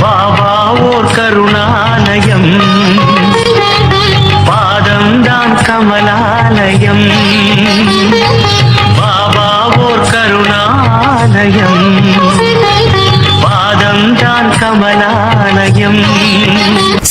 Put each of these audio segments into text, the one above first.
பாபா ஓர் கருணாலயம், பாதம்தான் கமலாலயம். பாபா ஓர் கருணாலயம், பாதம்தான் கமலாலயம்.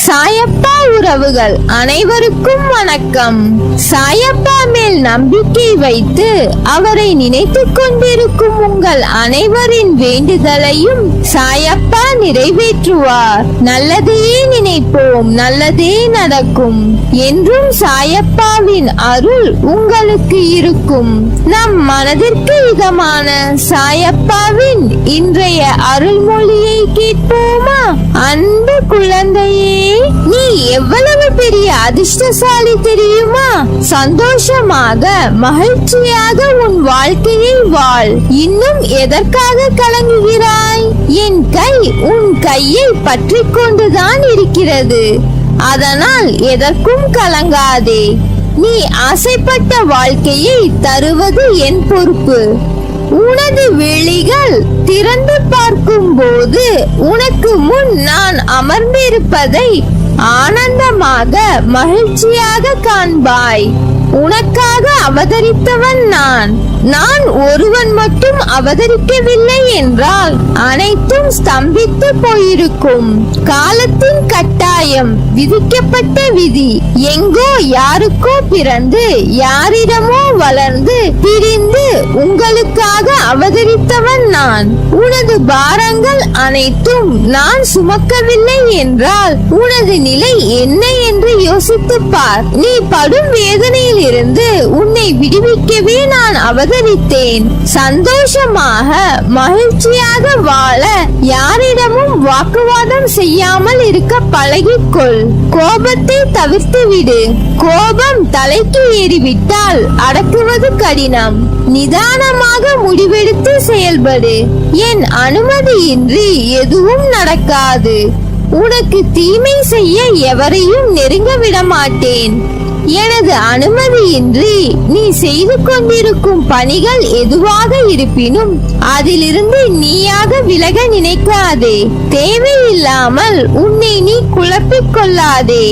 சாயப்பா உறவுகள் அனைவருக்கும் வணக்கம். சாயப்பா மேல் நம்பிக்கை வைத்து அவரை நினைத்துக் கொண்டிருக்கும் உங்கள் அனைவரின் வேண்டுதலையும் சாயப்பா நிறைவேற்றுவார். நல்லதையே நினைப்போம், நல்லதே நடக்கும். என்றும் சாயப்பாவின் அருள் உங்களுக்கு இருக்கும். நம் மனதிற்கு இதமான சாயப்பாவின் இன்றைய அருள்மொழியை கேட்போமா? அன்பு குழந்தையே, நீ எவ்வளவு பெரிய அதிர்ஷ்டசாலி தெரியுமா? சந்தோஷமாக மகிழ்ச்சியாக உன் வாழ்க்கையை வாழ். இன்னும் எதற்காக கலங்குகிறாய்? என் கை உன் கையை பற்றி கொண்டுதான் இருக்கிறது. அதனால் எதற்கும் கலங்காதே. நீ ஆசைப்பட்ட வாழ்க்கையை தருவது என் பொறுப்பு. உனது விழிகள் திறந்து பார்க்கும் போது உனக்கு முன் நான் அமர்ந்திருப்பதை ஆனந்தமாக மகிழ்ச்சியாக காண்பாய். உனக்காக அவதரித்தவன் நான் ஒருவன் மட்டும் அவதரிக்கவில்லை என்றால் அனைத்தும் ஸ்தம்பித்து போயிருக்கும். காலத்தின் கட்டாயம், விதிக்கப்பட்ட விதி. எங்கோ யாருக்கோ பிறந்து யாரிடமோ வளர்ந்து பிரிந்து உங்களுக்காக அவதரித்தவன் நான். உனது பாரங்கள் அனைத்தும் நான் சுமக்கவில்லை என்றால் உனது நிலை என்ன என்று யோசித்து பார். நீ படும் வேதனையில் இருந்து உன்னை விடுவிக்கவே நான் அவதரித்தேன். சந்தோஷமாக மகிழ்ச்சியாக வாழ யாரிடமும் வாக்குவாதம் செய்யாமல் இருக்க பழகிக்கொள். கோபத்தை தவிர்த்து விடு. கோபம் தலைக்கு ஏறிவிட்டால் அடக்குவது கடினம். நிதானமாக முடிவெடுத்து செயல்படு. என் அனுமதியின்றி எதுவும் நடக்காது. உனக்கு தீமை செய்ய எவரையும் நெருங்க விட மாட்டேன். எனது அனுமதியின்றி நீ செய்து கொண்டிருக்கும் பணிகள் எதுவாக இருப்பினும் அதிலிருந்து நீயாக விலக நினைக்காதே. தேவையில்லாமல் உன்னை நீ குழப்பிக் கொள்ளாதே.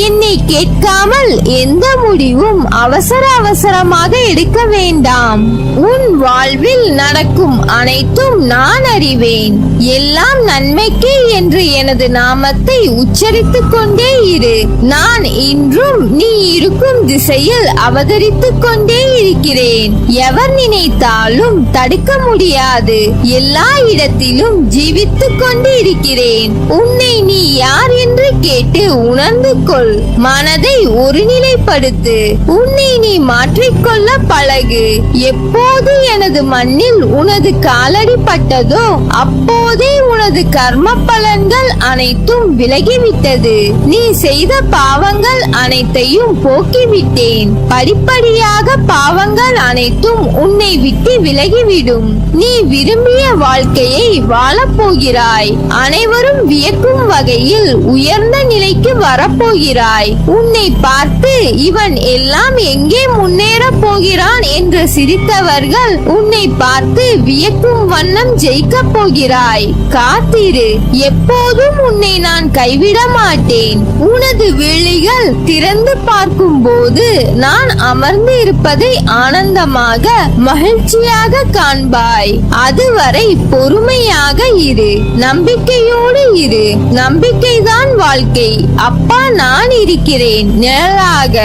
என்னை கேட்காமல் எந்த முடிவும் அவசரமாக எடுக்க வேண்டாம். உன் வாழ்வில் நடக்கும் அனைத்தும் நான் அறிவேன். எல்லாம் நன்மைக்கே என்று எனது நாமத்தை உச்சரித்துக் கொண்டே இரு. நான் இன்றும் நீ இருக்கும் திசையில் அவதரித்துக் கொண்டே இருக்கிறேன். எவர் நினைத்தாலும் தடுக்க முடியாது. எல்லா இடத்திலும் ஜீவித்துக் கொண்டு இருக்கிறேன். உன்னை நீ யார் என்று கேட்டு உணர்ந்து கொள். மனதை ஒருநிலைப்படுத்து. உன்னை நீ மாற்றிக்கொள்ள பழகு. எப்போது எனது மண்ணில் உனது காலடி பட்டதோ அப்போதே உனது கர்ம பலன்கள் அனைத்தும் விலகிவிட்டது. நீ செய்த பாவங்கள் அனைத்தையும் போக்கிவிட்டேன். படிப்படியாக பாவங்கள் அனைத்தும் உன்னை விட்டு விலகிவிடும். நீ விரும்பிய வாழ்க்கையை வாழப்போகிறாய். அனைவரும் வியக்கும் வகையில் உயர்ந்த நிலைக்கு வரப்போகிறாய். உன்னை பார்த்து இவன் எல்லாம் எங்கே முன்னேற போகிறான் என்று சிரித்தவர்கள் உன்னை பார்த்து வியக்கும் வண்ணம் ஜெயிக்க போகிறாய். காத்திரு. எப்போதும் உன்னை நான் கைவிட மாட்டேன். உனது விழிகள் திறந்து பார்க்கும் போது நான் அமர்ந்து இருப்பதை ஆனந்தமாக மகிழ்ச்சியாக காண்பாய். அதுவரை பொறுமையாக இரு. நம்பிக்கையோடு இரு. நம்பிக்கைதான் வாழ்க்கை. அப்பா நான் இருக்கிறேன் நிழலாக.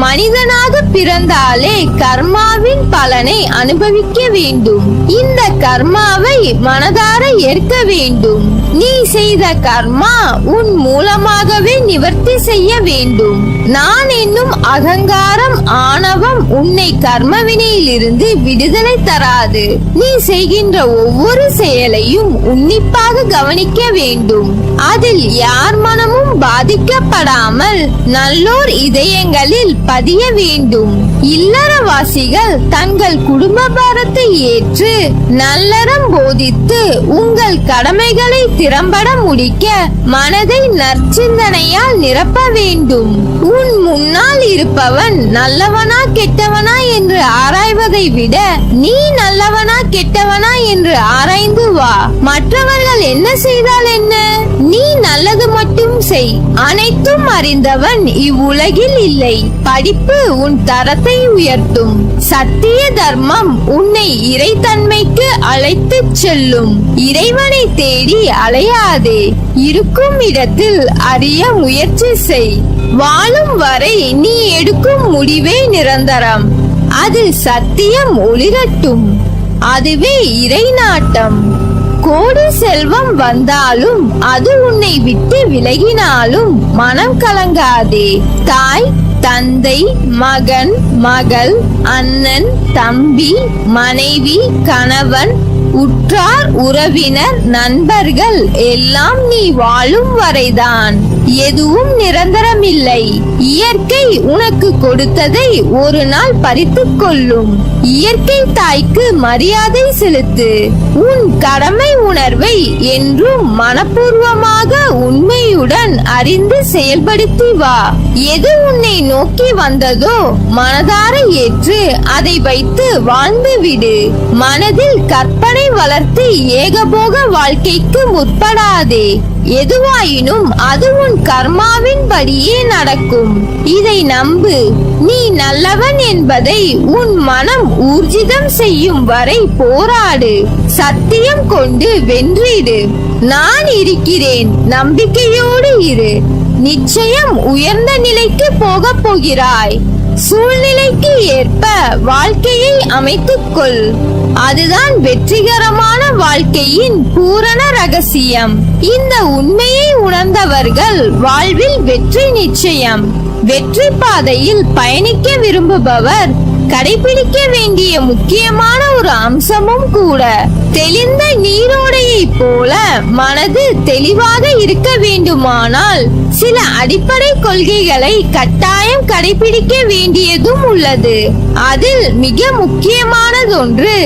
மனிதனாக பிறந்தாலே கர்மாவின் பலனை அனுபவிக்க வேண்டும். இந்த கர்மாவை மனதார ஏற்க வேண்டும். நீ செய்த கர்மா உன் மூலமாகவே நிவர்த்தி செய்ய வேண்டும். நான் என்னும் அகங்காரம் ஆணவம் உன்னை கர்மவினையிலிருந்து விடுதலை தராது. நீ செய்கின்ற ஒவ்வொரு செயலையும் உன்னிப்பாக கவனிக்க வேண்டும். அதில் யார் மனமும் பாதிக்கப்படாமல் நல்லோர் இதயங்களில் பதிய வேண்டும். இல்லறவாசிகள் தங்கள் குடும்ப பாரத்தை ஏற்று நல்லறம் போதித்து உங்கள் கடமைகளை திறம்பட முடிக்க மனதை நற்சிந்தனையால் நிரப்ப வேண்டும். உன் முன்னால் முன்னால் இருப்பவன் நல்லவனா கெட்டவனா என்று ஆராய்வதை விட நீ நல்லவனா கெட்டவனா என்று ஆராய்ந்து வா. மற்றவர்கள் என்ன செய்தால் என்ன, நீ நல்லது மட்டும் செய். அனைத்தும் அறிந்தவன் இவ்வுலகில் இல்லை. படிப்பு உன் தரத்தை உயர்த்தும். சத்திய தர்மம் உன்னை இறைத்தன்மைக்கு அழைத்துச் செல்லும். இறைவனை தேடி அலையாதே. இருக்கும் இடத்தில் அறிய முயற்சி செய். வாழும் வரை நீ எடுக்கும் முடிவே நிரந்தரம். அது சத்தியம் ஒளிரட்டும். அதுவே இறை நாட்டம். கோடி செல்வம் வந்தாலும் அது உன்னை விட்டு விலகினாலும் மனம் கலங்காதே. தாய், தந்தை, மகன், மகள், அண்ணன், தம்பி, மனைவி, கணவன், உற்றார், உறவினர், நண்பர்கள் எல்லாம் நீ வாழும் வரைதான். எதுவும் நிரந்தரமில்லை. இயற்கை உனக்கு கொடுத்ததை ஒரு நாள் பறித்துக் கொள்ளும். இயற்கை தாய்க்கு மரியாதை செலுத்து. உன் கடமை உணர்வை என்றும் மனப்பூர்வமாக உண்மையுடன் அறிந்து செயல்படுத்தி வா. எது உன்னை நோக்கி வந்ததோ மனதார ஏற்று அதை வைத்து வாழ்ந்து விடு. மனதில் கற்பனை வளர்த்து ஏகபோக வாழ்க்கைக்கு முற்படாதே. எதுவாயினும் அது உன் கர்மாவின் படியே நடக்கும். இதை நம்பு. நீ நல்லவன் என்பதை உன் மனம் ஊர்ஜிதம் செய்யும் வரை போராடு. சத்தியம் கொண்டு வென்றிடு. நான் இருக்கிறேன், நம்பிக்கையோடு இரு. நிச்சயம் உயர்ந்த நிலைக்கு போகப் போகிறாய். சூழ்நிலைக்கு ஏற்ப வாழ்க்கையை அமைத்துக் கொள். அதுதான் வெற்றிகரமான வாழ்க்கையின் பூரண ரகசியம். இந்த உண்மையை உணர்ந்தவர்கள் வாழ்வில் வெற்றி நிச்சயம். வெற்றி பாதையில் பயணிக்க விரும்புபவர் கடைபிடிக்க வேண்டிய முக்கியமான ஒரு அம்சமும் கூட. தெளிந்த நீரோடையை போல மனது தெளிவாக இருக்க வேண்டுமானால் சில அடிப்படை கொள்கைகளை கட்டாயம் கடைபிடிக்க வேண்டியதும் உள்ளது. அதில் மிக முக்கியமானதொன்று,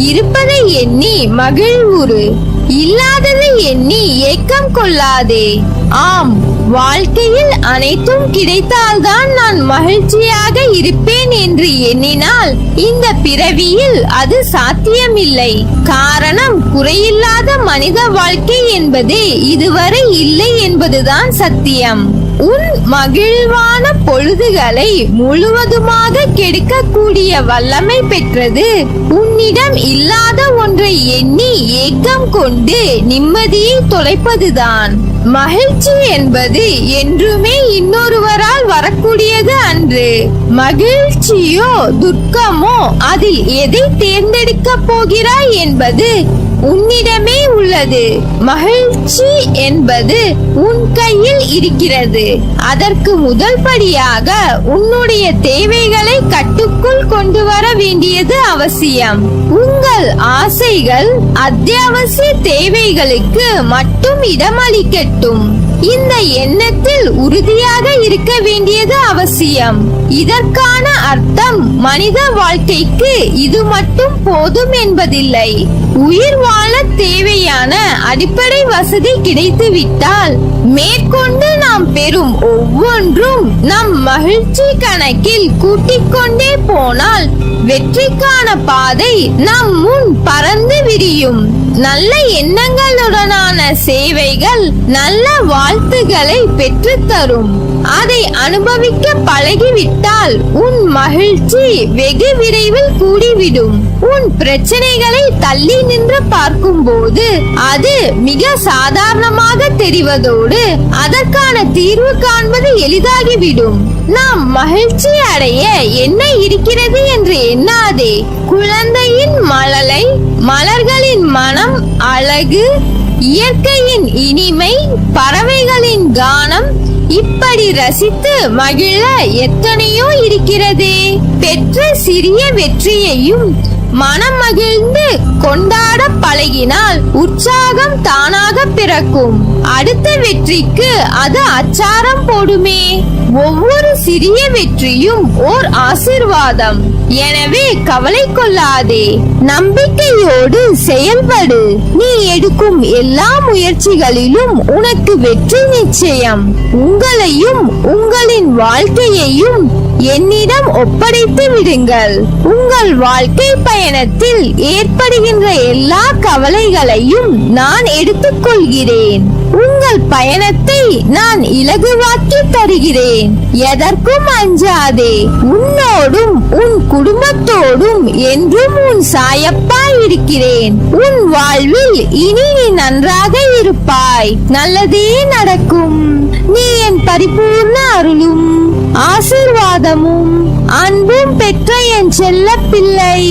இருப்பதை எண்ணி மகிழ்வுறு, இல்லாததை எண்ணி ஏக்கம் கொள்ளாதே. ஆம், வாழ்க்கையில் அனைத்தும் கிடைத்தால்தான் நான் மகிழ்ச்சியாக இருப்பேன் என்று எண்ணினால் இந்த பிறவியில் அது சாத்தியமில்லை. காரணம், குறையில்லாத மனித வாழ்க்கை என்பது இதுவரை இல்லை என்பதுதான் சத்தியம். உன் மகிழ்வான பொழுதுகளை முழுவதுமாக கெடுக்கக்கூடிய வல்லமை பெற்றது உன்னிடம் இல்லாத ஒன்றை எண்ணி ஏக்கம் கொண்டு நிம்மதியை தொலைப்பதுதான். மகிழ்ச்சி என்பது என்றுமே இன்னொருவரால் வரக்கூடியது அன்று. மகிழ்ச்சியோ துக்கமோ அதில் எதை தேர்ந்தெடுக்க போகிறாய் என்பது உன்னிடமே உள்ளது. மகிழ்ச்சி என்பது உன் கையில் இருக்கிறது. அதற்கு முதல் படியாக உன்னுடைய தேவைகளை கட்டுக்குள் கொண்டு வர வேண்டியது அவசியம். உங்கள் ஆசைகள் அத்தியாவசிய தேவைகளுக்கு மட்டும் இடமளிக்கட்டும். இந்த எண்ணத்தில் உறுதியாக இருக்க வேண்டியது அவசியம். இதற்கான அர்த்தம் மனித வாழ்க்கைக்கு இது மட்டும் போதும் என்பதில்லை. உயிர் வாழ தேவையான அடிப்படை வசதி கிடைத்துவிட்டால் மேற்கொண்டு நாம் பெறும் ஒவ்வொன்றும் நம் மகிழ்ச்சி கணக்கில் கூட்டிக் கொண்டே போனால் வெற்றிக்கான பாதை நம் முன் பறந்து விரியும். நல்ல எண்ணங்களுடனான சேவைகள் நல்ல வாழ்த்துக்களை பெற்றுத்தரும். அதை அனுபவிக்க பழகிவிட்டால் உன் மகிழ்ச்சி வெகு விரைவில் கூடிவிடும். உன் பிரச்சனைகளை தள்ளி நின்று பார்க்கும் போது அது மிக சாதாரணமாக தெரிவதோடு அதற்கான தீர்வு காண்பது எளிதாகிவிடும். நாம் மகிழ்ச்சி அடைய என்ன இருக்கிறது என்று எண்ணாதே. குழந்தையின் மழலை, மலர்களின் மனம், அழகு, இயற்கையின் இனிமை, பறவைகளின் கானம், இப்படி ரசித்து மகிழ எத்தனையோ இருக்கிறதே. பெற்ற சிறிய வெற்றியையும் மனம் மகிழ்ந்து கொண்டாட பழகினால் உற்சாகம் தானாக பிறக்கும். அடுத்த வெற்றிக்கு அது அச்சாரம் போடுமே. ஒவ்வொரு சிறிய வெற்றியும் ஓர் ஆசீர்வாதம். எனவே கவலை கொள்ளாதே, நம்பிக்கையோடு செயல்படு. நீ எடுக்கும் எல்லா முயற்சிகளிலும் உனக்கு வெற்றி நிச்சயம். உங்களையும் உங்களின் வாழ்க்கையையும் என்னிடம் ஒப்படைத்து விடுங்கள். உங்கள் வாழ்க்கை பயணத்தில் ஏற்படுகின்ற எல்லா கவலைகளையும் நான் எடுத்துக்கொள்கிறேன். உங்கள் பயணத்தை நான் இலகுவாக்கி தருகிறேன். எதற்கும் அஞ்சாதே. உன்னோடும் உன் குடும்பத்தோடும் என்றும் உன் சாயப்பா இருக்கிறேன். உன் வாழ்வில் இனி நீ நன்றாக இருப்பாய். நல்லதே நடக்கும். நீ என் பரிபூர்ண அருளும் ஆசீர்வாதமும் அன்பும் பெற்ற என் செல்ல பிள்ளை.